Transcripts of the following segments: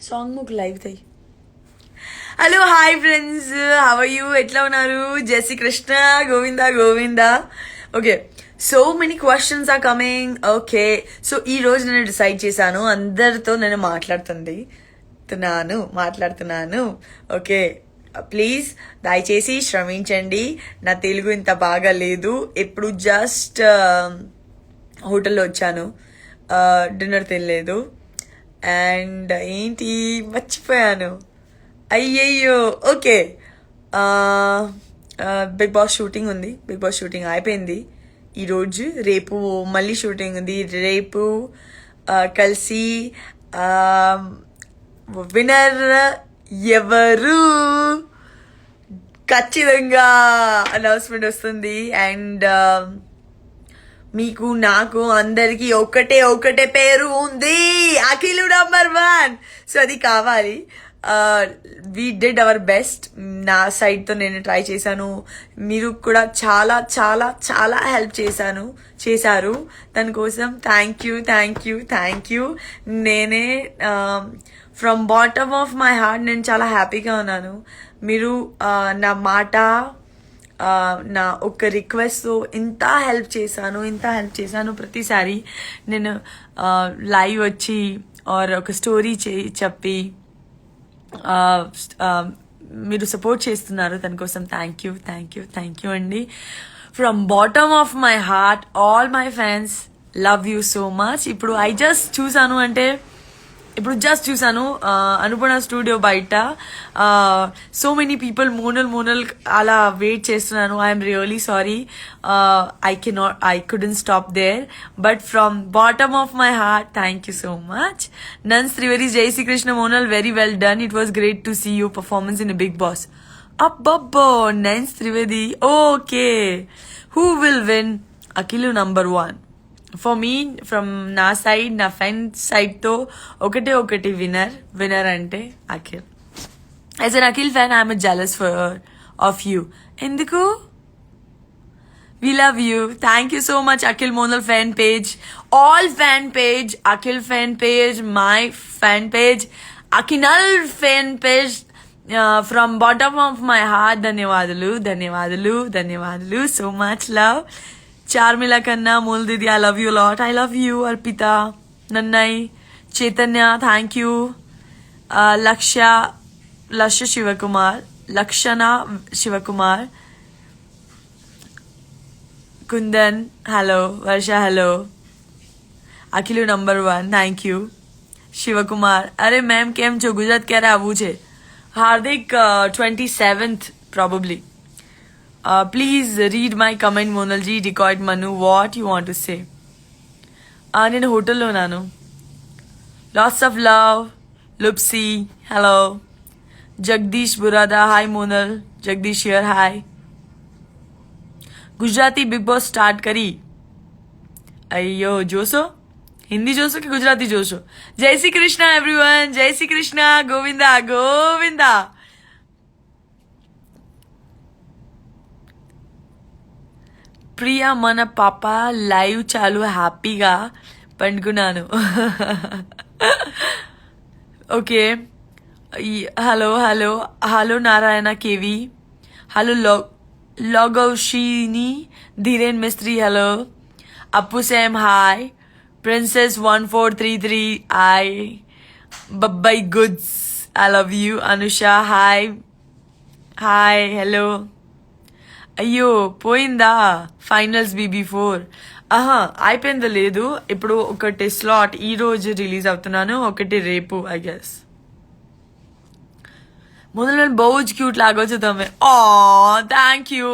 Song ముక్ live తై. Hello hi friends, how are you? ఎట్లా ఉన్నారు? Jai Shri Krishna, Govinda Govinda. Okay, so many questions are coming. Okay, so ఈ రోజు నేను డిసైడ్ చేశాను, అందరితో నేను మాట్లాడుతున్నాను. ఓకే, ప్లీజ్ దయచేసి శ్రమించండి. నా తెలుగు ఇంత బాగా లేదు. ఇప్పుడు జస్ట్ హోటల్లో వచ్చాను, డిన్నర్ తినలేదు. అండ్ ఏంటి మర్చిపోయాను, అయ్యయ్యో. ఓకే, బిగ్ బాస్ షూటింగ్ ఉంది. బిగ్ బాస్ షూటింగ్ అయిపోయింది ఈరోజు. రేపు మళ్ళీ షూటింగ్ ఉంది. రేపు కలిసి విన్నర్ ఎవరు ఖచ్చితంగా అనౌన్స్మెంట్ వస్తుంది. అండ్ మీకు నాకు అందరికి ఒకటే పేరు ఉంది, అఖిలు నంబర్ 1. సో అది కావాలి. We did our best. నా సైడ్తో నేను ట్రై చేశాను, మీరు కూడా చాలా చాలా చాలా హెల్ప్ చేశారు. దానికోసం థ్యాంక్ యూ. నేనే from bottom of my heart నేను చాలా హ్యాపీగా ఉన్నాను. మీరు నా మాట, నా ఒక్క రిక్వెస్ట్తో ఇంత హెల్ప్ చేశాను. ప్రతిసారి నేను లైవ్ వచ్చి ఆర్ ఒక స్టోరీ చెప్పి మీరు సపోర్ట్ చేస్తున్నారు. దానికోసం థ్యాంక్ యూ అండి. From bottom of my heart, all my fans, love you so much. ఇప్పుడు జస్ట్ చూసాను అనుపణ స్టూడియో బయట సో మెనీ పీపుల్ మోనల్ అలా వెయిట్ చేస్తున్నాను. I'm really sorry, I couldn't stop there. But from bottom of my heart thank you so much. నన్స్ Trivedi, Jai Shri Krishna, Monal, very well done. It was great to see you performance in Bigg Boss. అబ్బబ్బో, nuns Trivedi. Okay, who will win? Akhil number 1. For me, from నా side, నా friend సైడ్తో ఒకటి winner అంటే Akhil. As an Akhil fan I'm jealous of you. ఎందుకు? We love you. Thank you so much. Akhil Monal fan page, all fan page, Akhil fan page, my fan page, Akhinal fan page, from bottom of my heart ధన్యవాదాలు so much. Love Charmila Kanna, మూల్ దీది, I love you lot. I love you. Arpita, నన్నయ్, Chaitanya, thank you. Lakshana Shivakumar, Kundan, hello. Varsha, hello. Akhil number 1, thank you. Shivakumar, અરે ma'am કેમ છો? ગુજરાત ક્યારે આવવું છે? હાર્દિક 27th probably. Please read my comment, Monalji, Decoid Manu, what you want to say. నేను హోటల్లో ఉన్నాను. Lots of love. Lupsi, hello. Jagdish Burada, hi Monal. Jagdish here, hi. Gujarati big boss start करी. अयो जोशो, हिंदी जोशो कि गुजराती जोशो? जय श्री कृष्णा एवरीवन, जय श्री कृष्णा, गोविंदा गोविंदा. ప్రియా, మన పాప లైవ్ చాలు హ్యాపీగా పండుకున్నాను. Okay, hello Narayana KV, hello లోగౌషిని, Dhiren Mistry, hello. Appu same, hi. Princess 1433, hi. బబ్బాయి గుడ్స్, I love you. Anusha, hi. Hello. అయ్యో పోయిందా ఫైనల్స్ BB4? అయిపోయిందో లేదు. ఇప్పుడు ఒకటి స్లాట్ ఈ రోజు రిలీజ్ అవుతున్నాను, ఒకటి రేపు ఐ గెస్. మొదలు బౌజ్ క్యూట్ లాగొచ్చు తమే. Thank you.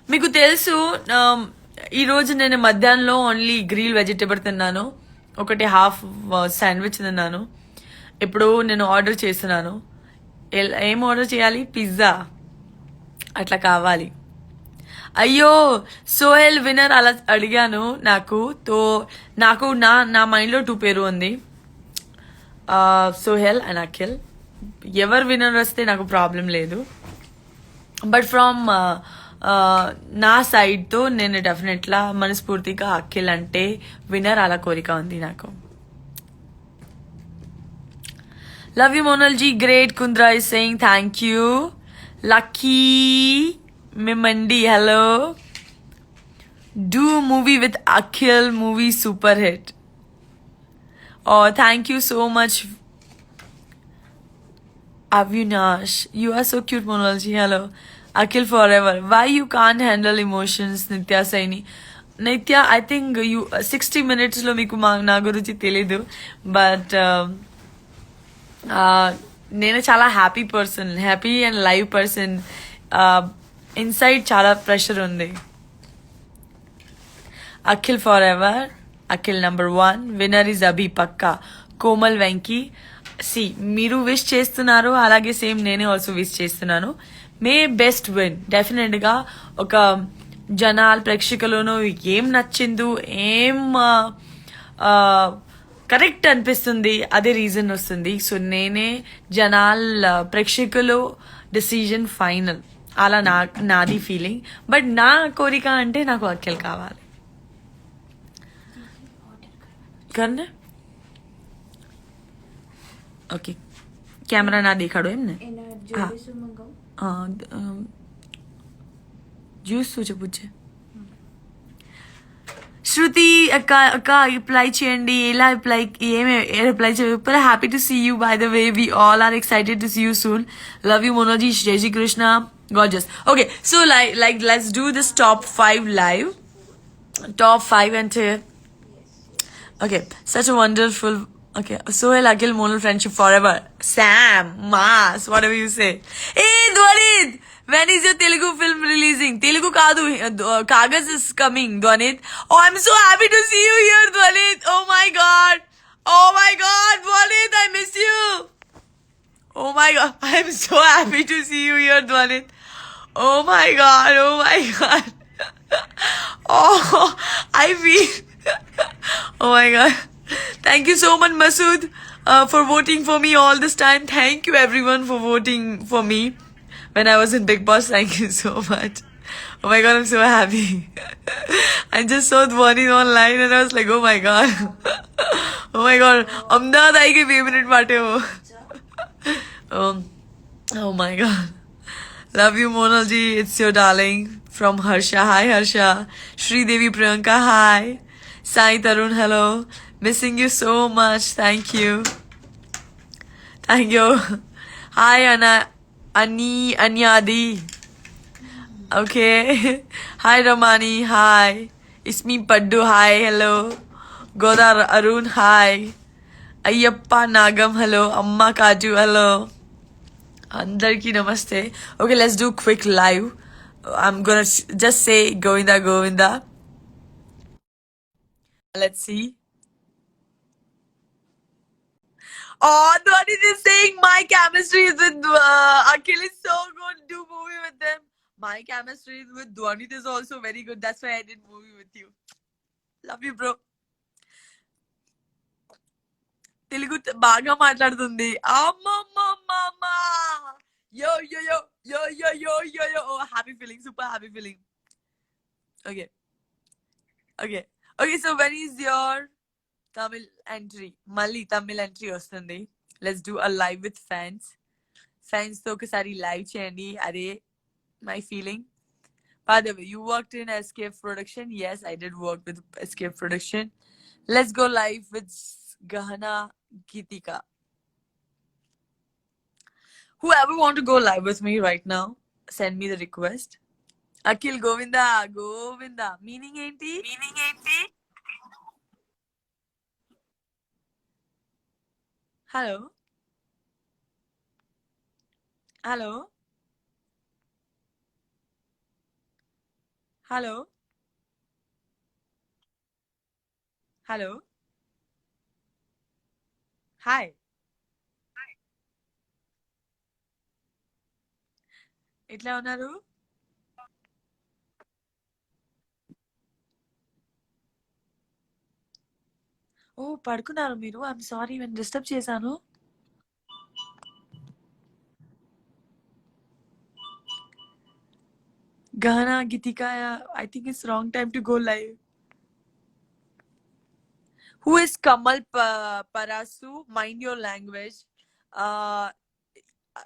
మీకు తెలుసు ఈరోజు నేను మధ్యాహ్నంలో ఓన్లీ గ్రిల్ వెజిటేబుల్ తిన్నాను, ఒకటి హాఫ్ శాండ్విచ్ తిన్నాను. ఇప్పుడు నేను ఆర్డర్ చేస్తున్నాను. ఏం ఆర్డర్ చేయాలి? పిజ్జా అట్లా కావాలి. అయ్యో సోహెల్ విన్నర్ అలా అడిగాను. నాకు నా మైండ్లో 2 పేరు ఉంది, సోహెల్ అండ్ అఖిల్. ఎవరు విన్నర్ వస్తే నాకు ప్రాబ్లం లేదు. బట్ ఫ్రమ్ నా సైడ్తో నేను డెఫినెట్లా మనస్ఫూర్తిగా అఖిల్ అంటే విన్నర్ అలా కోరిక ఉంది నాకు. Love you, Monal ji. Great. Kundra is saying thank you. Lucky Mimandi, hello. Do movie with Akhil, movie super hit. Oh, thank you so much, Avinash. You are so cute, Monal ji. Hello. Akhil forever. Why you can't handle emotions, Nitya Saini? Nitya, I think you 60 minutes lo meeku na guరించి తెలీదు but నేను చాలా happy person, happy and live person. Inside చాలా pressure ఉంది. Akhil forever, Akhil #1, winner is Abhi పక్కా. కోమల్ వెంకీ, సి మీరు wish చేస్తున్నారు, అలాగే సేమ్ నేనే ఆల్సో విష్ చేస్తున్నాను. May best win. డెఫినెట్గా ఒక జనాలు ప్రేక్షకులను ఏం నచ్చిందో, ఏం కరెక్ట్ అనిపిస్తుంది, అదే రీజన్ వస్తుంది. సో నేనే జనాల ప్రేక్షకులు డెసిజన్ ఫైనల్, అలా నాది ఫీలింగ్. బట్ నా కోరిక అంటే నాకు అఖిల్ కావాలి. करना ओके कैमरा ना देखाड़ो एम ने జ్యూస్ పూछे శృతి అక్క అప్లై చేయండి. ఎలా అప్లై, ఏమే అప్లై చేయాలి? Happy to see you by the way. We all are excited to see you soon. Love you మోనోజీ. Jai Shri Krishna. gorgeous. Okay, so like let's do this top 5 live. Top 5 and okay, such a wonderful. Okay, Sohail, Akhil, Monal, friendship forever. Sam, Mas, whatever you say. Hey, Dwanit, when is your Telugu film releasing? Telugu kaadu, Kagaz is coming, Dwanit. Oh, I'm so happy to see you here, Dwanit. Oh my God, Dwanit, I miss you. Oh my God, I'm so happy to see you here, Dwanit. Oh my God. Oh, I feel. Oh my God. Thank you so much, Masood, for voting for me all this time. Thank you everyone for voting for me when I was in Big Boss. Thank you so much. Oh my God, I'm so happy. I just saw Dhwani online and I was like, oh my God. Oh my God. Ahmedabad I ke 2 minute baate ho. Oh my God. Love you, Monal ji. It's your darling. From Harsha. Hi, Harsha. Shri Devi Priyanka. Hi. Sai Tarun, hello. Missing you so much. Thank you. Hi, Anyadi. Okay. Hi, Ramani. Hi. It's me, Paddu. Hi, hello. Godar Arun. Hi. Ayyappa Nagam. Hello. Amma Kaju. Hello. Andarki namaste. Okay, let's do quick live. I'm gonna just say Govinda, Govinda. Let's see. Oh, Dhwani is saying my chemistry is with Akhil is so good. Do movie with them. My chemistry is with Dhwani is also very good. That's why I did movie with you. Love you, bro. Telugu బాగా మాట్లాడుతుంది. అమ్మమ్మమ్మమ్మ. Yo. Oh, happy feeling. Super happy feeling. Okay. So when is your Tamil entry? Malli Tamil entry వస్తుంది. Let's do a live with fans. Fans తో ఒకసారి live చేయండి. అదే my feeling. By the way, you worked in Escape Production? Yes, I did work with Escape Production. Let's go live with Gahana Gitika. Whoever want to go live with me right now, send me the request. Akhil, Govinda. Meaning enti? Hello. Hello. Hi. ఎట్లా ఉన్నారు? ఓ పడుకున్నారు మీరు? I'm sorry నేను disturb చేశాను. Gahana Gitika, I think it's wrong time to go live. Who is Kamal Parasu? Mind your language. uh,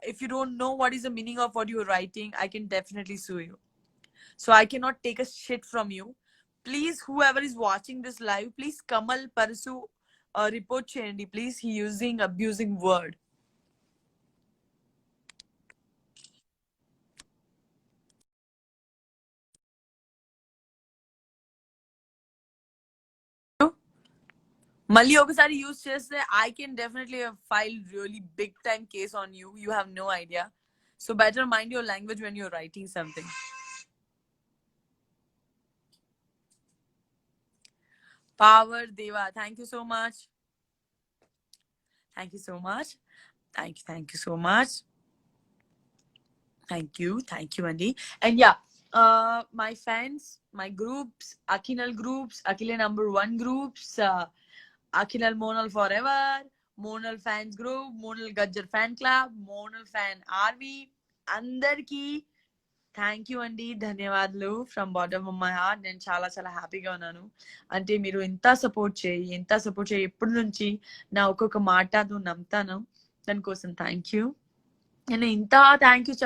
if you don't know what is the meaning of what you're writing, I can definitely sue you. So I cannot take a shit from you. Please, whoever is watching this live, please Kamal Parasu report cheyandi. Please, he using abusing word. మళ్ళీ ఒకసారి use చేస్తే I can definitely file really big time case on you. You have no idea. So better mind your language when you're writing something. Power Deva, thank you so much. Thank you so much. Thank you so much. Thank you, Andy. And yeah, my fans, my groups, Akinal groups, Akile number 1 groups, Akinal Monal forever, Monal fans group, Monal Gajjar fan club, Monal fan army, అందరికి thank you అండి, ధన్యవాదాలు from bottom of my heart. నేను చాలా చాలా హ్యాపీగా ఉన్నాను. అంటే మీరు ఎంత సపోర్ట్ చేయి ఎప్పటి నుంచి నా ఒక్కొక్క మాట నువ్వు నమ్ముతాను, దానికోసం థ్యాంక్ యూ. నేను ఇంత థ్యాంక్ యూ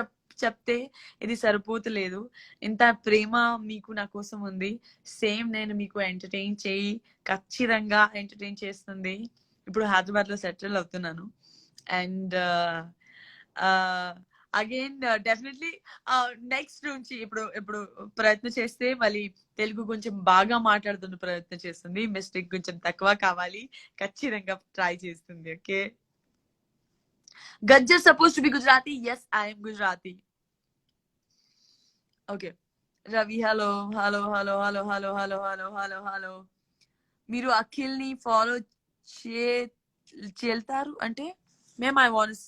చెప్తే ఇది సరిపోతలేదు. ఇంత ప్రేమ మీకు నా కోసం ఉంది. సేమ్ నేను మీకు ఎంటర్టైన్ చేయి, ఖచ్చితంగా ఎంటర్టైన్ చేస్తుంది. ఇప్పుడు హైదరాబాద్ లో సెటిల్ అవుతున్నాను. అండ్ అగైన్ డెఫినెట్లీ నెక్స్ట్ నుంచి ఇప్పుడు ప్రయత్నం చేస్తే మళ్ళీ తెలుగు కొంచెం బాగా మాట్లాడుతున్న ప్రయత్నం చేస్తుంది. మిస్టేక్ కొంచెం తక్కువ కావాలి, ఖచ్చితంగా ట్రై చేస్తుంది. Okay. Gajjar supposed to be Gujarati? Yes, I am Gujarati. Okay. Ravi, hello. మీరు అఖిల్ ని ఫాలో చేల్తారు అంటే ma'am I want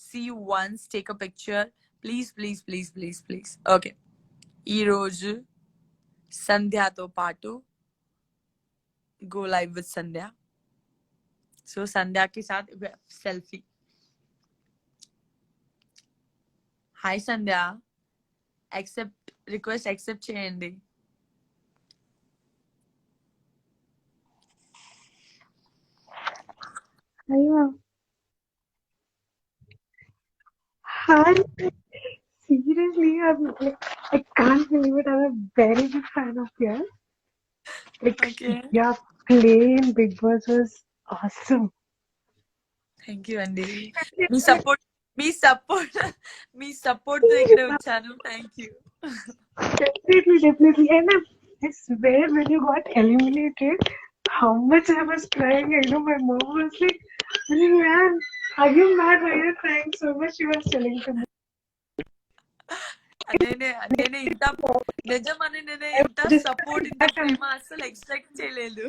see you once, take a picture. Please. Okay. ఈ రోజు సంధ్యతో పాటు go live with Sandhya. So Sandhya के साथ selfie. Hi Sandhya. Request accept చేయండి. Hi. Seriously, I can't believe it. I'm a very big fan of yours. Okay. Your play in Big Boss was awesome. Thank you అండి. మీ support తో ఇక్కడ వచ్చాను. Thank you. Definitely. And I swear, when you got eliminated, how much I was crying. I know my mom was like, man, are you mad? Why are you crying so much? She was telling to me. నేనే ఇంత నిజమని నేనే ఇంత support ఇంత ప్రేమ అసలు expect చేయలేదు.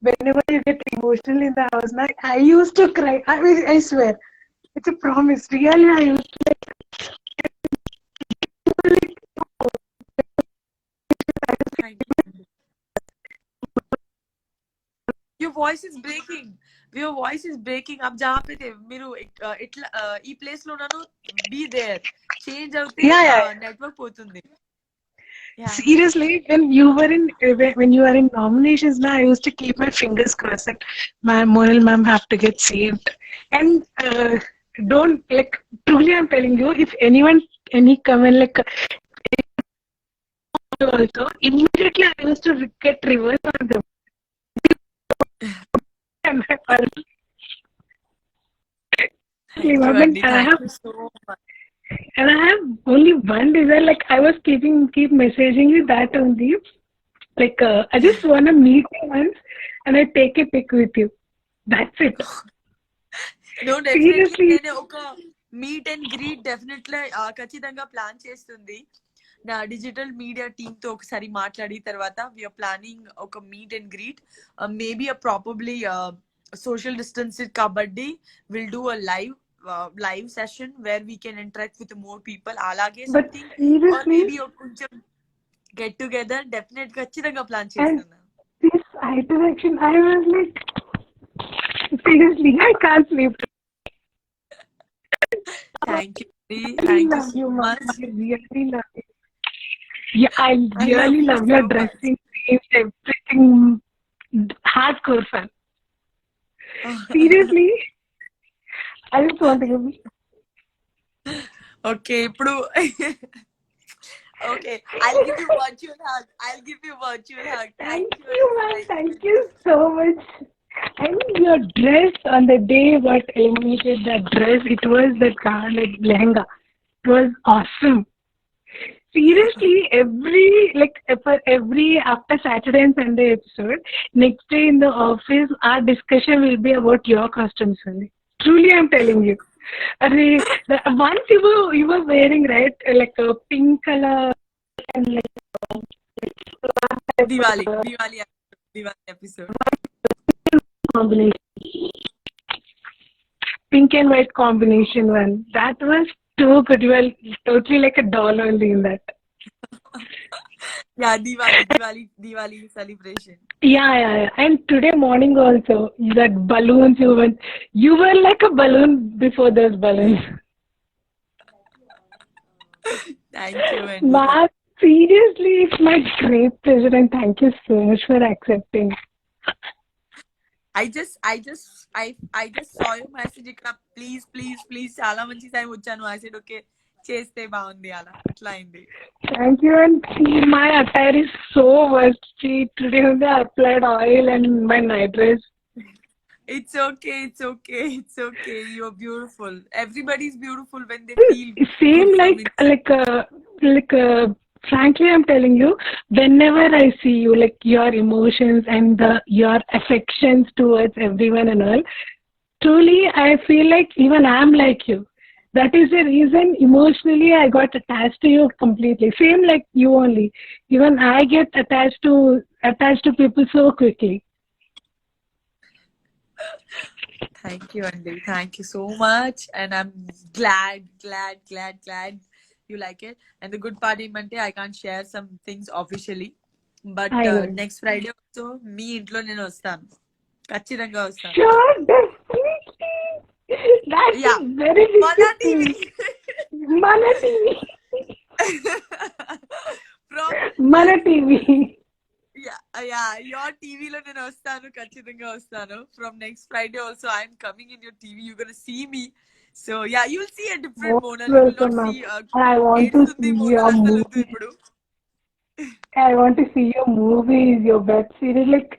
Whenever you get emotional in the house, like I used to cry. I swear, it's a promise. Really, I used to Your voice is breaking. अब जहाँ पे थे మీరు ఇట్లా ఈ ప్లేస్ లో ఉన్నాను, be there. చేంజ్ అవుతే నెట్వర్క్ పోతుంది. Seriously, when you were in nominations, now I used to keep my fingers crossed that Monal ma'am have to get saved. And don't like truly, I'm telling you, if any comment like also immediately I used to get reverse on them. And I have only one desire. Like I was keep messaging you that only. Like I just want to meet you once, and I take a pic with you. That's it. No, definitely. నేను ఒక meet and greet definitely ఖచ్చితంగా plan చేస్తుంది. నా digital media team తో ఒకసారి మాట్లాడి తర్వాత we're planning ఒక meet and greet. Maybe probably social distance కాబట్టి will do a live session where we can interact with more people. అలాగే something or maybe కొంచెం get together definitely ఖచ్చితంగా ప్లాన్ చేస్తున్నాను. This interaction, I was like, seriously, I can't sleep. Thank you so much. I really love you. Yeah, I really love your dressing, everything. Hardcore fan. Seriously, I just want to give me. Okay, ఇప్పుడు okay, I'll give you virtual hug. I'll give you virtual hug. Thank Thank you, you, Andy. man. Thank Thank you. you so much. And your dress on the day what eliminated that dress, it was that garnet lehenga. It was awesome. Seriously, for every after Saturday and Sunday episode, next day in the office, our discussion will be about your costumes only. Truly, I'm telling you. Arre, once you were wearing right like a pink color and like Diwali episode. combination, pink and white combination one. That was too good. You were totally like a doll only in that. Yeah, Diwali celebration. Yeah. And today morning also, that balloons you were like a balloon before those balloons. Thank you, Andy. Ma, seriously, it's my great pleasure and thank you so much for accepting. I just saw your message ఇక్కడ please చాలా మంచి time వచ్చాను. I said okay, చేస్తే బాగుంది అలా అట్లా అయింది. Thank you, and see, my attire is so worst. See, today only I applied oil and my night dress. It's okay. You're beautiful. Everybody's beautiful when they feel Same good from inside. frankly, I'm telling you, whenever I see you, like your emotions and your affections towards everyone and all, truly I feel like even I'm like you. That is the reason emotionally I got attached to you completely. Same like you only. Even I get attached to people so quickly. Thank you, Andy. Thank you so much. And I'm glad you like it. And the good part ఏమంటే I can't share some things officially. But I know. next Friday also మీ ఇంట్లో నేను వస్తాను. ఖచ్చితంగా వస్తాను. Sure, definitely. That's Yeah. very Mana difficult. TV. Mana TV. From Mana TV. yeah, your TV లో నేను వస్తాను, ఖచ్చితంగా వస్తాను. From next Friday also I'm coming in your TV. You're gonna see me. So yeah, you'll see a different Most Monal. You will not welcome, see I want to ఏడుస్తుంది see Monal your అసలు వద్దు movie. ఇప్పుడు. I want to see your movies, your web series. Like,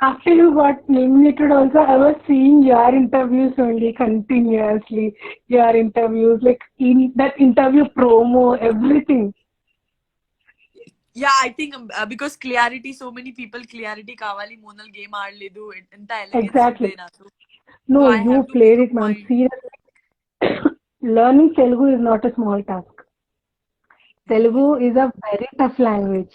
after you got nominated also, I was seeing your interviews only continuously. Your interviews, like in that interview promo, everything. Yeah, I think because clarity, so many people clarity కావాలి. Monal game ఆడలేదు, ఎంత elegance Exactly. ఉంది నాకు. No, So I you have to played make it, a ma'am. point. Seriously. Learning Telugu is not a small task. Telugu is a very tough language.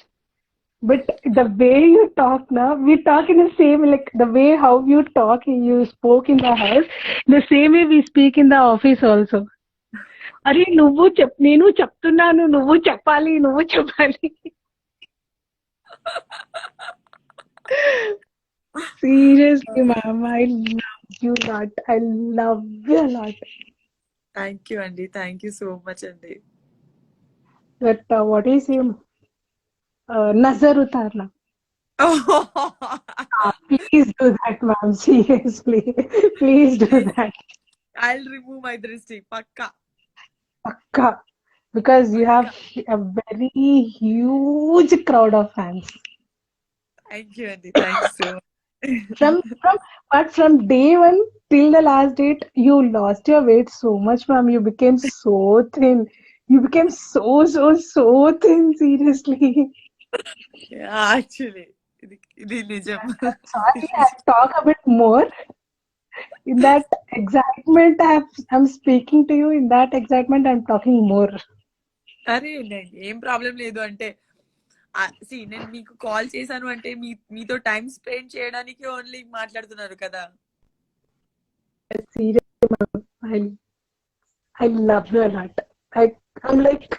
But the way you talk now, we talk in the same, like the way how you talk, you spoke in the house, the same way we speak in the office also. అరే నేను చెప్తున్నాను నువ్వు చెప్పాలి. Seriously, ma'am, I love you a lot. I love you a lot. Thank you, Andy. Thank you so much, Andy. But what is him? Nazar utarna. Please do that, ma'am. Seriously, please do that. I'll remove my drishti. Pakka. Pakka. Because you have a very huge crowd of fans. Thank you, Andy. Thanks so much. From day one till the last date, you lost your weight so much, ma'am. You became so thin. You became so thin. Seriously. Yeah, actually. ఇది నిజం. Sorry, I'll talk a bit more. In that excitement, I'm speaking to you. In that excitement, I'm talking more. అరే ఏం problem లేదు. అంటే నేను మీకు call చేశాను అంటే మీతో టైం స్పెండ్ చేయడానికి ఓన్లీ మాట్లాడుతున్నారు కదా. Seriously, ma'am, I love you a lot. I'm like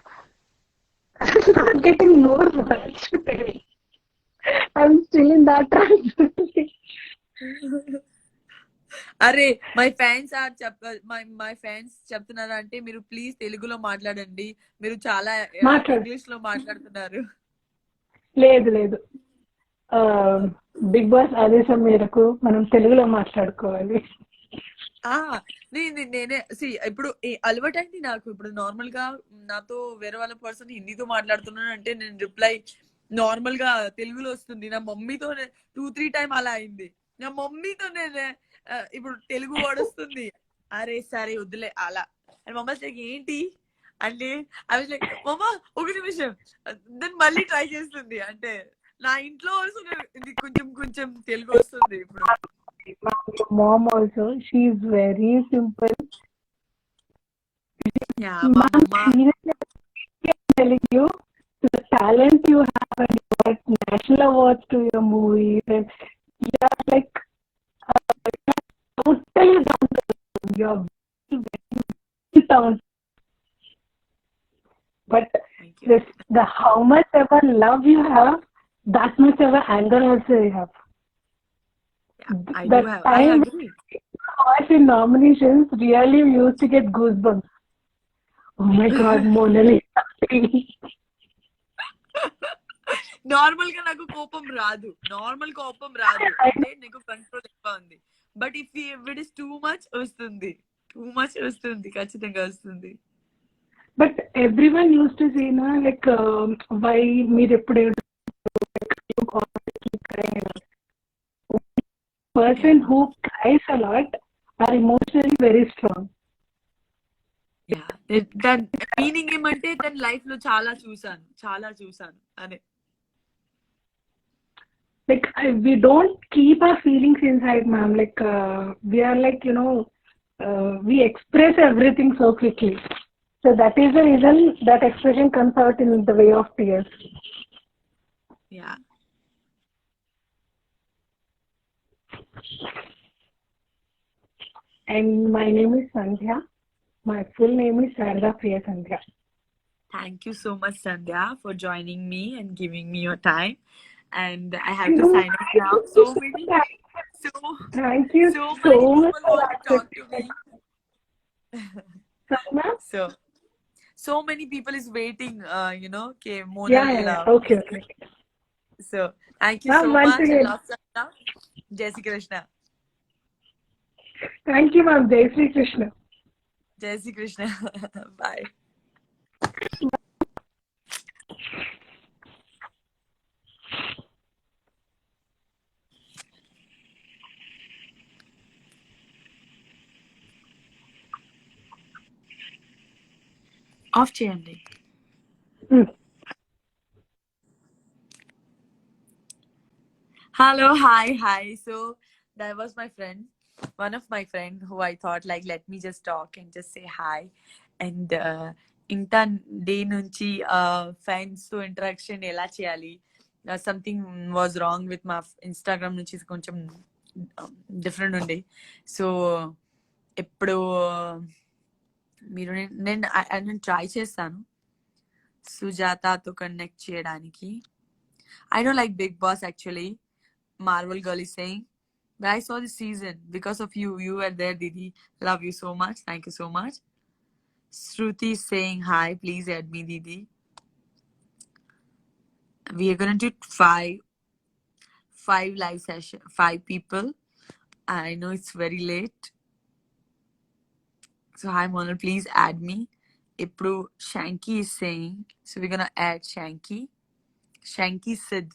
not getting more words to tell. I'm still in that transition. అరే మై ఫ్యాన్స్ చెప్తున్నారు అంటే మీరు ప్లీజ్ తెలుగులో మాట్లాడండి. మీరు చాలా ఇంగ్లీష్ లో మాట్లాడుతున్నారు. లేదు బిగ్ బాస్ ఆదేశం మేరకు మనం తెలుగులో మాట్లాడుకోవాలి. ఆ నేనే ఇప్పుడు అలవాటైంది నాకు. ఇప్పుడు నార్మల్ గా నాతో వేరే వాళ్ళ పర్సన్ హిందీతో మాట్లాడుతున్నాను అంటే నేను రిప్లై నార్మల్ గా తెలుగులో వస్తుంది. నా మమ్మీతో 2-3 టైం అలా అయింది. నా మమ్మీతో నేను ఇప్పుడు తెలుగు వర్డ్ వస్తుంది, అరే సరే వద్దులే అలా. అండ్ మమ్మ లైక్ ఏంటి అంటే అవి లైక్ మమ్మ ఒక నిమిషం, దాన్ని మళ్ళీ ట్రై చేస్తుంది. అంటే నా ఇంట్లో వస్తుంది ఇది కొంచెం కొంచెం తెలుగు వస్తుంది ఇప్పుడు. Your mom also, she is very simple. Yeah మా Ma'am, మమ్మ seriously, I'm telling you, the talent you have and you got national awards to your movies and you are like totally down to earth. You are very down. But thank you. the how much ever love you have, that much ever anger also you have. I The do have. I time agree. watch in nominations, really we used to get goosebumps. Oh my God, Monali. Normal గా నాకు కోపం రాదు. Normal కోపం రాదు అంటే నీకు control ఎక్కువ ఉంది. But if it is too much వస్తుంది. టూ మచ్ వస్తుంది, ఖచ్చితంగా వస్తుంది. But everyone used to say, na, like, why మీరు ఎప్పుడు you constantly crying. Person who cries a lot are emotionally very strong. Yeah దాని మీనింగ్ ఏమంటే దాని లైఫ్ లో చాలా చూసాను అనే. Like, we don't keep our feelings inside, ma'am. Like, we are like, we express everything so quickly. So that is the reason that expression comes out in the way of tears. Yeah And my name is Sandhya. My full name is Sarada Priya Sandhya. Thank you so much, Sandhya, for joining me and giving me your time. And I have to sign off now. Thank you So so many much people for want to talk to me. Sorry, ma'am? So many people is waiting, okay, Monal Yeah. Okay. So thank you Ma'am, so once much. again. I love Sandhya. Jai Shri Krishna. Thank you, ma'am. Jai Shri Krishna. Jai Shri Krishna. Bye. Of చేయండి. Hello, hi. So that was my friend, one of my friend who I thought like let me just talk and just say hi. And ఇంత day నుంచి friends తో interaction ఎలా చేయాలి, something was wrong with మా Instagram నుంచి కొంచెం different ఉండే. So ఇప్పుడు మీరు నేను ట్రై చేస్తాను సుజాతతో కనెక్ట్ చేయడానికి. I don't like Big Boss actually. Marvel Girl is saying. But I saw the season because of you. You were there, Didi. Love you so much. Thank you so much. Shruti is saying hi. Please add me, Didi. We are gonna do five live session, 5 people. I know it's very late. So hi Monal, please add me. Ipru Shanky is saying. So we're gonna add Shanky. Shanky Sid.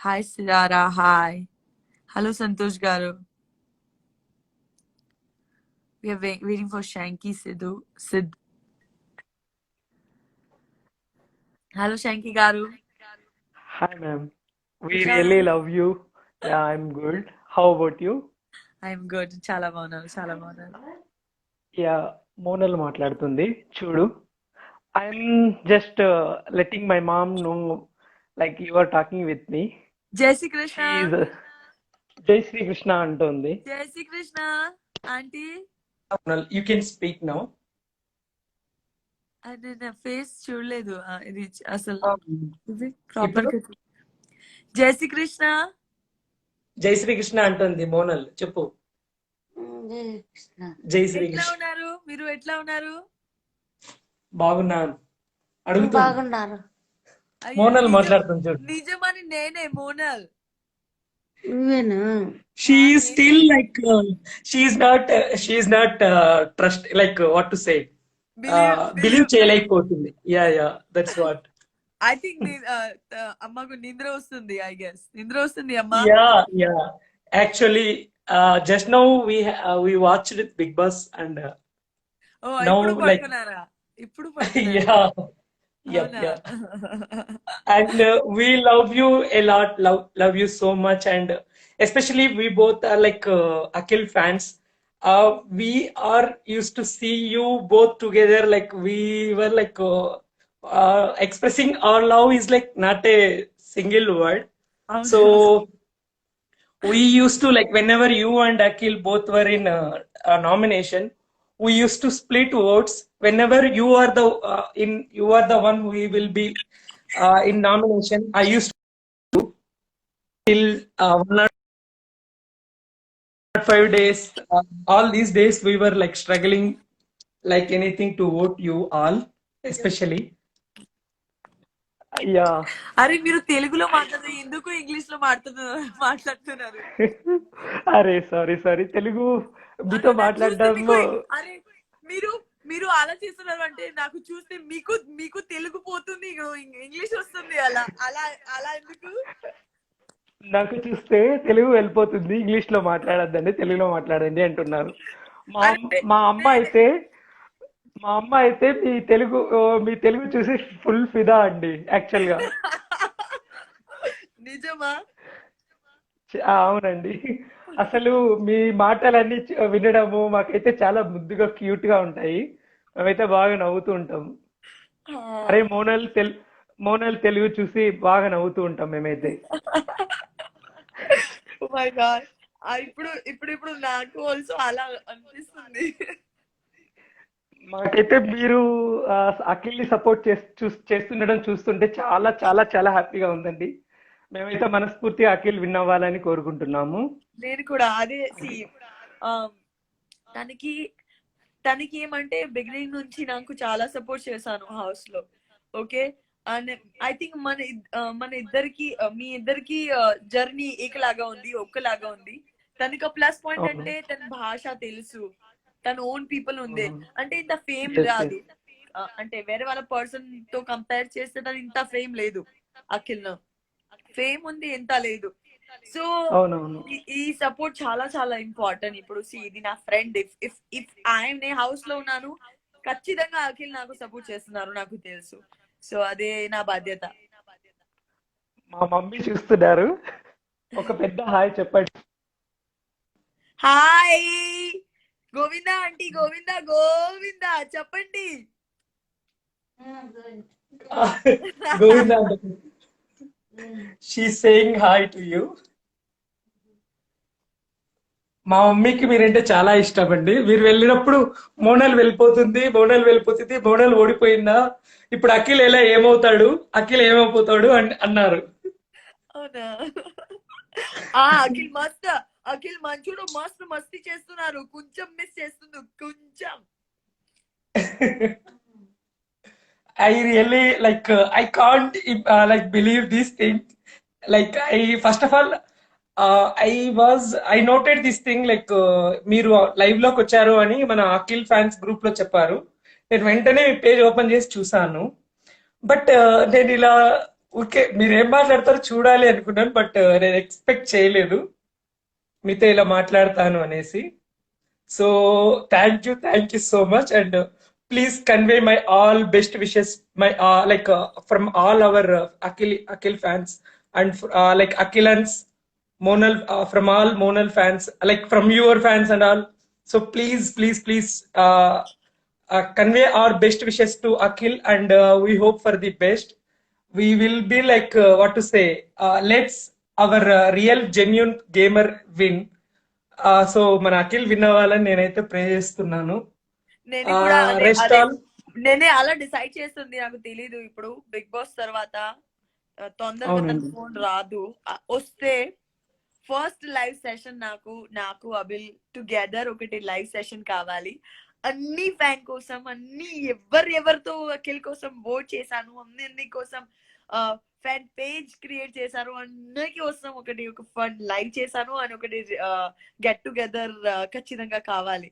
Hi Sidara, hi. Hello Santosh Garu. We are waiting for Shanky Sid. Hello Shanky Garu. Hi, ma'am. We really love you. Yeah, I'm good. How about you? I'm good. చాలా బాగున్నాను. Yeah, Monal మాట్లాడుతుంది. చూడు. I'm just letting my mom know, like you are talking with me. జై Shri Krishna. She's Jai Shri Krishna అంటుంది. జై Shri Krishna aunty. Monal, you can speak now. అది నా face చూడలేదు. ఇది అసలు ఇది ప్రాపర్. జై శ్రీ కృష్ణ. జై శ్రీ కృష్ణ అంటుంది మోనల్. చెప్పు. జై శ్రీ ఎట్లా కృష్ణ. ఉన్నారు మీరు? ఎట్లా ఉన్నారు? బాగున్నాను. అడుగుతా. బాగున్నారు. అయ్యో మోనల్ నిజం, మాట్లాడుతుంది చూడు. నిజమని నేనే మోనల్. నువ్వేనా? She is నేనే. still like she's not trust like what to say believe చేయలేకపోతుంది. Yeah, that's what. I think అమ్మకు నిద్ర వస్తుంది. ఐ గెస్ నిద్ర వస్తుంది అమ్మ. Yeah. Actually, just now we watched Big Boss and oh now ఇప్పుడు like పడుకున్నారా? ఇప్పుడు పడుకున్నారా? yeah, అవునా? yeah. And we love you a lot, love you so much, and especially we both are like Akhil fans. We are used to see you both together, like we were like expressing our love is like not a single word. అవునా? So we used to like whenever you and Akhil both were in a nomination, we used to split votes. Whenever you are the one who will be in nomination, I used to till 105 days. All these days we were like struggling like anything to vote you all, especially. Yeah. అరే మీరు తెలుగులో మాట్లాడారు, ఎందుకు English లో మాట్లాడుతున్నారు? అరే sorry Telugu మీతో అరే, నాకు చూస్తే మాట్లాడడం. అరే మీరు మీరు అలా చేస్తున్నారు అంటే నాకు చూస్తే మీకు తెలుగు పోతుంది, ఇంగ్లీష్ వస్తుంది. అలా అలా అలా ఎందుకు? నాకు చూస్తే తెలుగు వెళ్ళిపోతుంది, ఇంగ్లీష్ లో మాట్లాడద్దండి, తెలుగులో మాట్లాడండి అంటున్నారు. మా అంటే మా అమ్మ అయితే మీ తెలుగు చూసి ఫుల్ ఫిదా అండి యాక్చువల్ గా. నిజమా? అవునండి. అసలు మీ మాటలన్నీ వినడము మాకైతే చాలా ముద్దుగా క్యూట్ గా ఉంటాయి. మేమైతే బాగా నవ్వుతూ ఉంటాం. అరే మోనల్ తెలుగు చూసి బాగా నవ్వుతూ ఉంటాం మేమైతే. ఓ మై గాడ్, ఇప్పుడు నాకు ఆల్సో అలా అనిపిస్తుంది. మాకైతే మీరు అఖిల్ ని సపోర్ట్ చేస్తుండడం చూస్తుంటే చాలా చాలా చాలా హ్యాపీగా ఉందండి. మేమైతే మనస్ఫూర్తిగా అఖిల్ విన్ అవ్వాలని కోరుకుంటున్నాము. నేను కూడా అదే తనకి ఏమంటే బిగినింగ్ నుంచి నాకు చాలా సపోర్ట్ చేశాను హౌస్ లో. ఓకే, అండ్ ఐ థింక్ మన ఇద్దరికి మీ ఇద్దరికి జర్నీ ఒక్కలాగా ఉంది. తనకి ప్లస్ పాయింట్ అవును. అంటే తన భాష తెలుసు, తన ఓన్ పీపుల్ ఉంది. అవును. అంటే ఇంత ఫేమ్ Yes, రాదు. అంటే వేరే వాళ్ళ పర్సన్ తో కంపేర్ చేస్తే తను ఇంత ఫేమ్ లేదు. అఖిల్ ఫేమ్ ఉంది, ఎంత లేదు. సో అవునవును. ఈ సపోర్ట్ చాలా చాలా ఇంపార్టెంట్. ఇప్పుడు ఇది నా ఫ్రెండ్. ఇఫ్ ఆయన హౌస్ లో ఉన్నాను, ఖచ్చితంగా అఖిల్ నాకు సపోర్ట్ చేస్తున్నారు, నాకు తెలుసు. సో అదే నా బాధ్యత. మా మమ్మీ చూస్తున్నారు, ఒక పెద్ద హాయ్ చెప్పండి. హాయ్ గోవిందా ఆంటీ, గోవిందా చెప్పండి. Govinda, she saying hi to you. మా మమ్మీకి మీరంటే చాలా ఇష్టం అండి. మీరు వెళ్ళినప్పుడు మోనల్ వెళ్ళిపోతుంది, మోనల్ ఓడిపోయిందా, ఇప్పుడు అఖిల్ ఏమవుతాడు అన్నారు. అవునా? అఖిల్ మంచుడు మస్తీ చేస్తున్నారు. కొంచెం మిస్ చేస్తుంది, కొంచెం. I really like I can't like believe this thing. Like first of all I noted this thing like మీరు లైవ్ లోకి వచ్చారు అని మన అఖిల్ ఫ్యాన్స్ గ్రూప్ లో చెప్పారు. నేను వెంటనే పేజ్ ఓపెన్ చేసి చూసాను. బట్ నేను ఇలా ఓకే మీరు ఏం మాట్లాడతారో చూడాలి అనుకున్నాను. బట్ నేను ఎక్స్పెక్ట్ చేయలేదు మీతో ఇలా మాట్లాడతాను అనేసి. So thank you so much, and please convey my all best wishes, my from all our Akhil fans, and like Akhilans, Monal, from all Monal fans, like from your fans and all. So please convey our best wishes to Akhil, and we hope for the best. We will be like what to say, let's our real genuine gamer win. So మన Akhil win అవ్వాలని నేనైతే ప్రే చేస్తున్నాను. నేనే అలా decide చేస్తుంది. నాకు తెలీదు, ఇప్పుడు బిగ్ బాస్ తర్వాత తొందరగా తన ఫోన్ రాదు. వస్తే ఫస్ట్ లైవ్ సెషన్ నాకు అబిల్ టుగెదర్ ఒకటి లైవ్ సెషన్ కావాలి. అన్ని ఫ్యాన్ కోసం, అన్ని ఎవరితో అఖిల్ కోసం ఓట్ చేశాను, అన్ని కోసం ఫ్యాన్ పేజ్ క్రియేట్ చేశాను, అందరికి కోసం ఒక ఫన్ లైవ్ చేశాను అని ఒకటి గెట్ టుగెదర్ ఖచ్చితంగా కావాలి.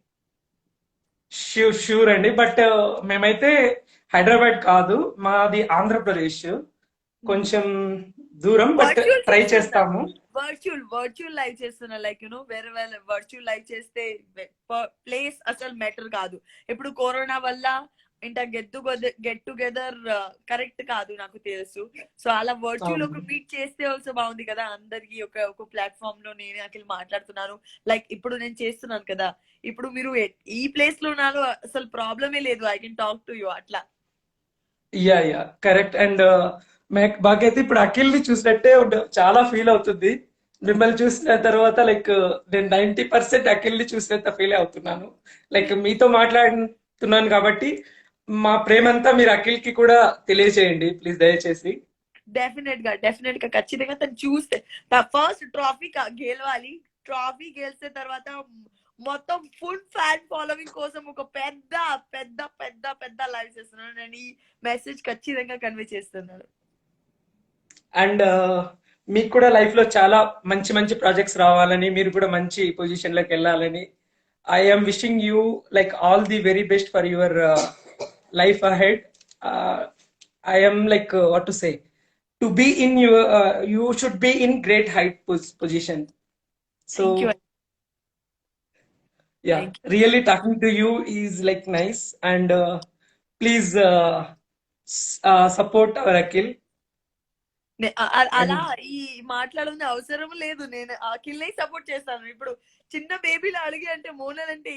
షూర్ అండి. బట్ మేమైతే హైదరాబాద్ కాదు, మాది ఆంధ్రప్రదేశ్, కొంచెం దూరం, బట్ ట్రై చేస్తాము. వర్చువల్ లైవ్ చేస్తున్నా, లైక్ వేరే వర్చువల్ లైవ్ చేస్తే ప్లేస్ అసలు మ్యాటర్ కాదు. ఇప్పుడు కరోనా వల్ల ఇంత గెట్ టుగెదర్ కరెక్ట్ కాదు నాకు తెలుసు. సో అలా వర్చువల్ ఒక మీట్ చేస్తే ఆల్సో బాగుంది కదా, అందరికి ఒక ప్లాట్ఫామ్ లో నేను అఖిల్ మాట్లాడుతున్నాను, లైక్ ఇప్పుడు నేను చేస్తున్నాను కదా, ఇప్పుడు మీరు ఈ ప్లేస్ లో ఉన్నారు, అసలు ప్రాబ్లమే లేదు, I can talk to you అట్లా. Yeah correct. అండ్ మాకైతే ఇప్పుడు అఖిల్ ని చూసినట్టే చాలా ఫీల్ అవుతుంది. మిమ్మల్ని చూసిన తర్వాత లైక్ నేను 90% అఖిల్ ని చూసినంత ఫీల్ అవుతున్నాను. లైక్ మీతో మాట్లాడుతున్నాను కాబట్టి మా ప్రేమంతా మీరు అఖిల్ కి కూడా తెలియజేయండి ప్లీజ్, దయచేసి. డెఫినెట్ గా ఖచ్చితంగా తను చూస్తే ఫస్ట్ ట్రాఫీ గెలవాలి. ట్రాఫీ గెలిచిన తర్వాత మొత్తం ఫుల్ ఫ్యాన్ ఫాలోవింగ్ కోసం ఒక పెద్ద పెద్ద పెద్ద పెద్ద లైవ్ చేస్తున్నాను. నేను ఈ మెసేజ్ ఖచ్చితంగా కన్వే చేస్తున్నాను. అండ్ మీకు కూడా లైఫ్ లో చాలా మంచి మంచి ప్రాజెక్ట్స్ రావాలని, మీరు కూడా మంచి పొజిషన్ లోకి వెళ్ళాలని, I am wishing you like all the very best for your life ahead. I am like what to say, to be in your you should be in great height position. So Thank you. yeah, Thank you. really talking to you is like nice. And please support our Akhil. అలా ఈ మాట్లాడాల్సిన అవసరం లేదు, నేను Akhil support చేస్తాను. ఇప్పుడు చిన్న బేబీలు అడిగి అంటే మోనల్ అంటే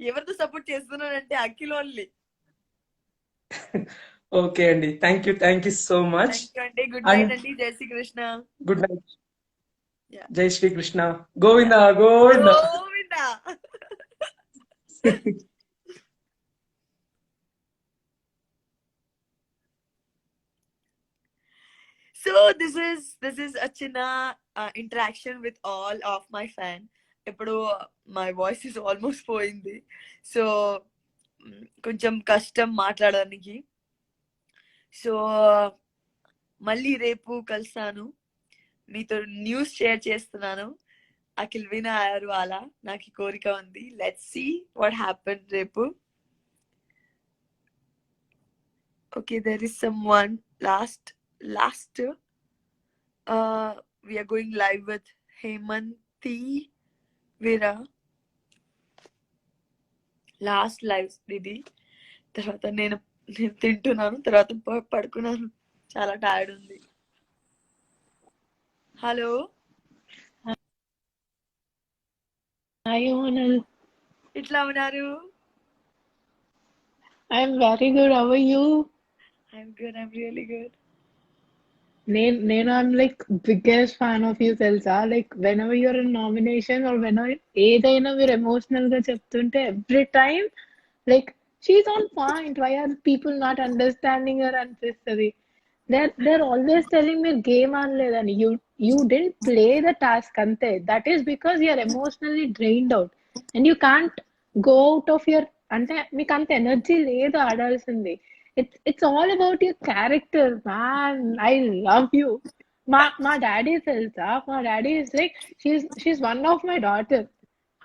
ఎవరితో సపోర్ట్ చేస్తున్నానంటే అఖిల్ ఓన్లీ. ఓకే అండి, థ్యాంక్ యూ సో మచ్ అండి. గుడ్ నైట్ అండి. Jai Shrikrishna. Good night. Jai Shrikrishna. Govinda Govinda Govinda. So this is a china interaction with all of my fan. ఇప్పుడు my voice is almost పోయింది, సో కొంచెం కష్టం మాట్లాడడానికి. సో మళ్ళీ రేపు కలుస్తాను, మీతో న్యూస్ షేర్ చేస్తున్నాను. అఖిల్ విన్ అయ్యారు, అలా నాకు కోరిక ఉంది. లెట్స్ సీ వాట్ హ్యాపెన్ రేపు. Okay, there is someone last we are going live with Hemanti Vera. Last live ఇది. తర్వాత నేను తింటున్నాను, తర్వాత పడుకున్నాను, చాలా టైర్డ్ ఉంది. హలో. Hi, Monal. ఎట్లా ఉన్నారు? I'm very good. How are you? I'm good, I'm really good. I'm like biggest fan of you, Telsa. Like whenever you're in nomination or whenever ఏదైనా మీరు ఎమోషనల్ గా చెప్తుంటే every time like she's on point. Why are people not understanding her అనిపిస్తుంది. They're always telling me game ఆడలేదని. You didn't play the task అంతే. That is because you're emotionally drained out and you can't go out of your, అంటే మీకు అంత energy లేదు ఆడాల్సింది. It's all about your character, man. I love you. My daddy telsa. My daddy is like she's one of my daughter.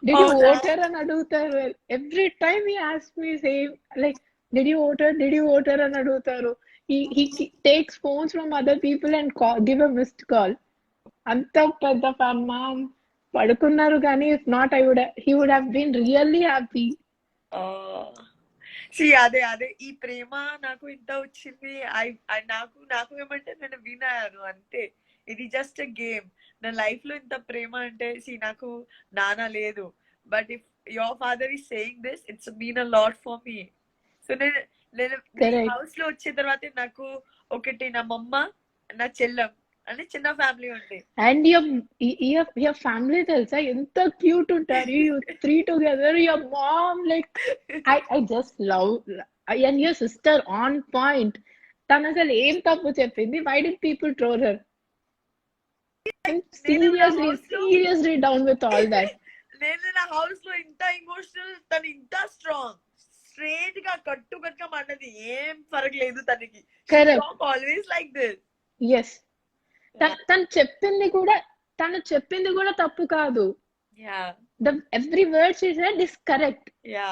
Did you vote her and adutaru? Every time he asks me same like did you vote her? Did you vote her and adutaru? He takes phones from other people and give a missed call. Anta pedda fan man. Padukunnaru gani if not he would have been really happy. అదే ఈ ప్రేమ నాకు ఇంత వచ్చింది. నాకు ఏమంటే నేను వినాను అంతే. ఇది జస్ట్ గేమ్. నా లైఫ్ లో ఇంత ప్రేమ అంటే నాకు నాన్న లేదు. But if your father is saying this, it's mean a lot for me. So నేను హౌస్ లో వచ్చిన తర్వాత నాకు ఒకటి నా మమ్మ, నా చెల్లం అంటే చిన్న ఫ్యామిలీ ఉంది. And your family తెలుసా ఎంత క్యూట్ ఉంటారు. You three together, your mom like I just love, and your sister on point. తను అసలు ఏం తప్పు చెప్పింది? Why did people troll her? I'm seriously down with all that. నేను నా హౌస్ లో ఇంత ఎమోషనల్, తను ఇంత స్ట్రాంగ్. స్ట్రేట్ గా కట్టు కట్టుగా మాట్లాడి ఏం ఫరక్ లేదు తనకి. Correct. Always like this. Yes. తను చెప్పింది కూడా తప్పు కాదు. Yeah Every word she said is correct. Yeah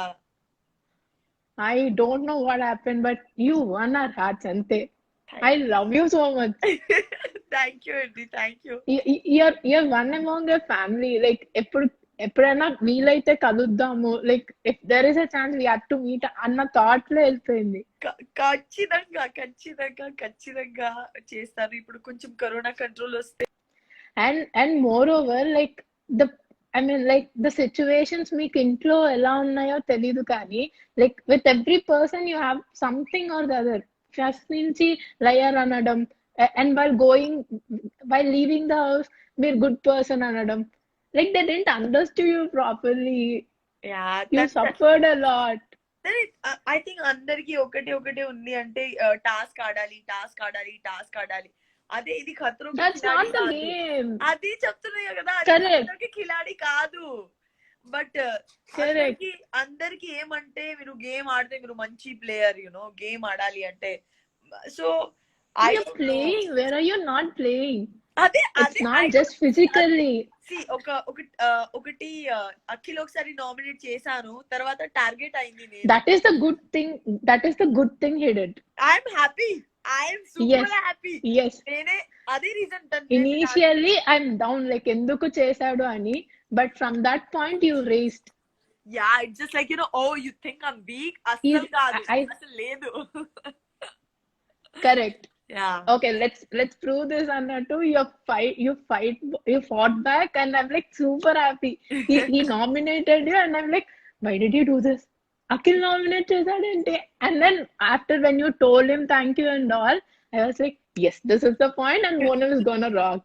I don't know what happened, but you won our hearts, ante. I love you so much. Thank you అండి, thank you. You're one among your family. Like ఎప్పుడైనా వీలైతే కలుద్దాము, like if there is a chance we have to meet అన్న thought లో వెళ్ళిపోయింది. ఖచ్చితంగా ఖచ్చితంగా ఖచ్చితంగా చేస్తాను. ఇప్పుడు కొంచెం కరోనా కంట్రోల్ వస్తే. And more over like the situations మీకు ఇంట్లో ఎలా ఉన్నాయో తెలీదు కానీ like with every person you have something or the other. First నుంచి లయర్ అనడం, and while leaving the house మీరు గుడ్ పర్సన్ అనడం. Like they didn't understand you properly. Yeah, You suffered a lot. I think అందరికి ఒకటే ఉంది అంటే task ఆడాలి. అదే ఇది ఖతరో కి That's ఖిలాడి not the కాదు. game. అది చెప్తున్నా కదా, Correct. ఖతరో కి ఖిలాడి కాదు. But Correct. అందరికి ఏమంటే మీరు గేమ్ ఆడితే మీరు మంచి ప్లేయర్, గేమ్ ఆడాలి అంటే. So You're playing. Where are you not playing? అదే It's not just physically. ఒకటి అఖిల్ ఒకసారి నామినేట్ చేశాను, తర్వాత టార్గెట్ అయింది నేను. That is the good thing he did. I'm happy, I'm super happy. Yes. నేనే అదే reason Initially I'm down, like ఎందుకు చేశాడు అని, but from that point you raised. Yeah, it's just like, oh, you think I'm weak? అసలు కాదు, అసలు లేదు. Correct. Yeah. Okay, let's prove this అన్నట్టు you fought back, and I'm like super happy. He nominated you, and I'm like, why did you do this? Akhil nominate chesadante. And then after when you told him thank you and all, I was like, yes, this is the point, and Monal is gonna rock.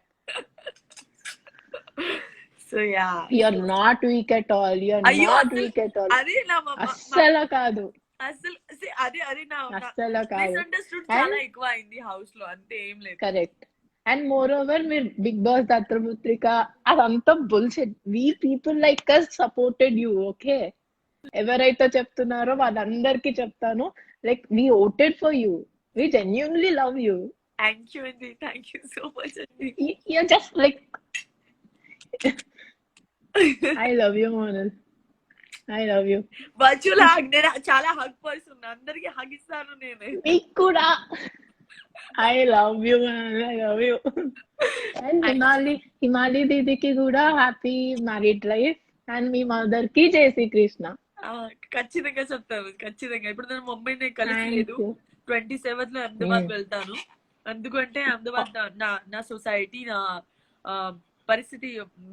So yeah, You're not weak at all. అయ్యో Not అసలు weak at all. అదే నా అస్సలు కాదు. అసలు అదే నా అస్సలు కాదు. మిస్అండర్స్టూడ్ చాలా ఎక్కువ అయింది హౌస్ లో, అంతే, ఏం లేదు. కరెక్ట్. అండ్ మోర్ ఓవర్ మీరు బిగ్ బాస్ దత్తపుత్రిక అదంతా bullshit. We people like us supported you. Okay, ఎవరైతే చెప్తున్నారో వాళ్ళందరికీ చెప్తాను, like we voted for you. We genuinely love you. Thank you అండి, థ్యాంక్ యూ సో మచ్ అండి. You're just like I love you, Monal. I love you. Virtual hug, నేను చాలా hug person, అందరికి hug ఇస్తాను నేను. మీకు కూడా I love you, man. I love you. And హిమాలి దీదికి కూడా happy married life, and me mother కి జై శ్రీకృష్ణ. ఖచ్చితంగా చెప్తాను, ఖచ్చితంగా. ఇప్పుడు నేను ముంబైని కలిసి 27th లో అహ్మదాబాద్ వెళ్తాను. ఎందుకంటే అహ్మదాబాద్ నా సొసైటీ, నా పరిస్థితి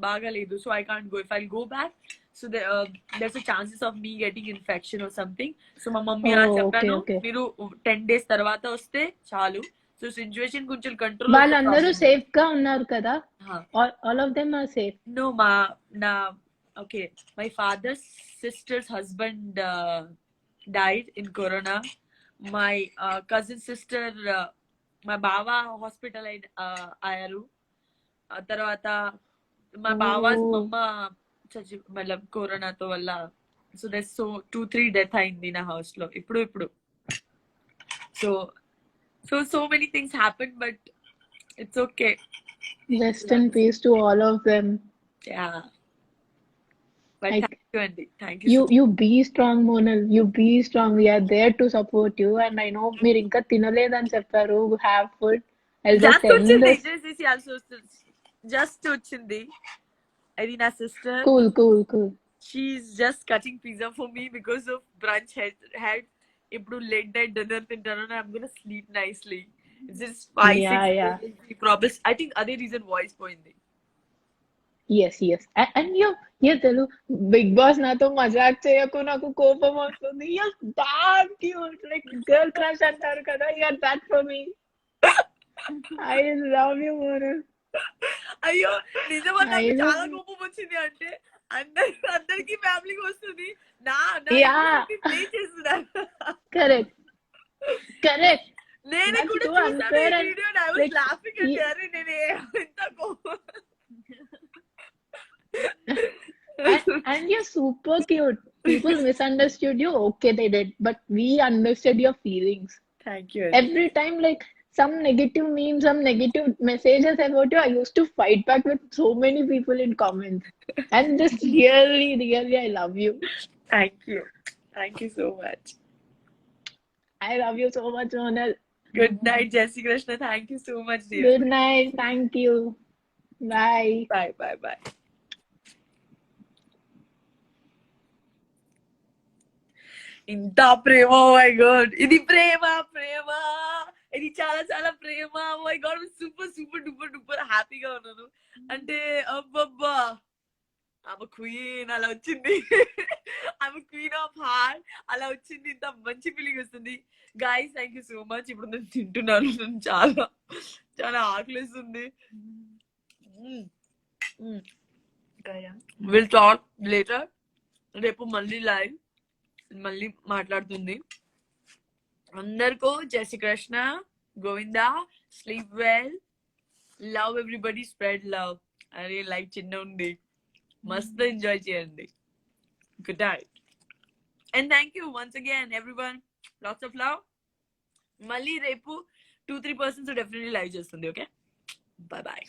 బాగాలేదు. So I can't go. If I go back, so there's a chances of me getting infection or something. So మా మమ్మీ అలా చెప్పాను, మీరు 10 days తర్వాత వస్తే చాలు. సో సిచ్యువేషన్ కొంచెం కంట్రోల్. వాళ్ళందరూ సేఫ్ గా ఉన్నారు కదా? All of them are safe. No, my father's sister's husband died in corona. My cousin sister, మా బావ హాస్పిటల్ అయ్యారు. తర్వాత మా బావాస్ మమ్మ మళ్ళీ కరోనాతో వల్ల. సో దట్స్ 2-3 డెత్ అయింది నా హౌస్ లో ఇప్పుడు. So many things happen, but it's okay. Rest in peace to all of them. Yeah. But thank you, Andy. Thank you. You be strong, Monal. You be strong. We are there to support you. And I know మీరు ఇంకా తినలేదని చెప్పారు. Have food. I'll just end this. Just వచ్చింది. అది నా sister. Cool. She's just cutting pizza for me because of brunch had. ఇప్పుడు late night dinner తింటాను, and I'm gonna sleep nicely. It's just 5-6 problems. I think అదే reason voice పోయింది. Yes. And you tell Big Boss నాతో మజాక్ చేయకు, నాకు కోపం వస్తుంది. You're that cute, like girl crush అంటారు కదా. You're that for me. I love you, Monal. అయ్యో నిజమా, నాకు చాలా కోపం వచ్చింది. అంటే అందరికి ఫ్యామిలీకి వస్తుంది, నా ప్లే చేస్తున్నారు. Correct. నేనే కూడా చూసాను video, I was laughing at her. నేనే ఎంత కోపం. And you're super cute. People misunderstood you, okay, they did, but we understood your feelings. Thank you. Every time, like some negative memes, some negative messages about you, I used to fight back with so many people in comments. And just really, really, I love you. Thank you. Thank you so much. I love you so much, Monal. Good night, Jesse Krishna. Thank you so much, dear. Good night. Thank you. Bye. Bye, bye, bye. ఇంత ప్రేమ, oh my God, ఇది ప్రేమ ప్రేమ, ఇది చాలా చాలా ప్రేమ. Oh my God, super super duper duper హ్యాపీగా ఉన్నాను. అంటే అబ్బబ్బా, ఆమె క్వీన్ అలా వచ్చింది. ఆమె క్వీన్ ఆఫ్ హార్ట్ అలా వచ్చింది. ఇంత మంచి ఫీలింగ్ వస్తుంది. Guys, thank you so much. ఇప్పుడు నేను తింటున్నాను. నేను చాలా చాలా ఆకలిస్తుంది. Will talk later. రేపు మళ్ళీ లైవ్, మళ్ళీ మాట్లాడుతుంది. అందరికో Jai Shri Krishna, Govinda, sleep well, love everybody, spread love. అరే లైఫ్ చిన్న ఉంది, మస్తు ఎంజాయ్ చేయండి. Good night and thank you once again everyone. Lots of love. మళ్ళీ రేపు 2-3 పర్సన్స్ డెఫినెట్లీ లైవ్ చేస్తుంది. Okay, bye bye.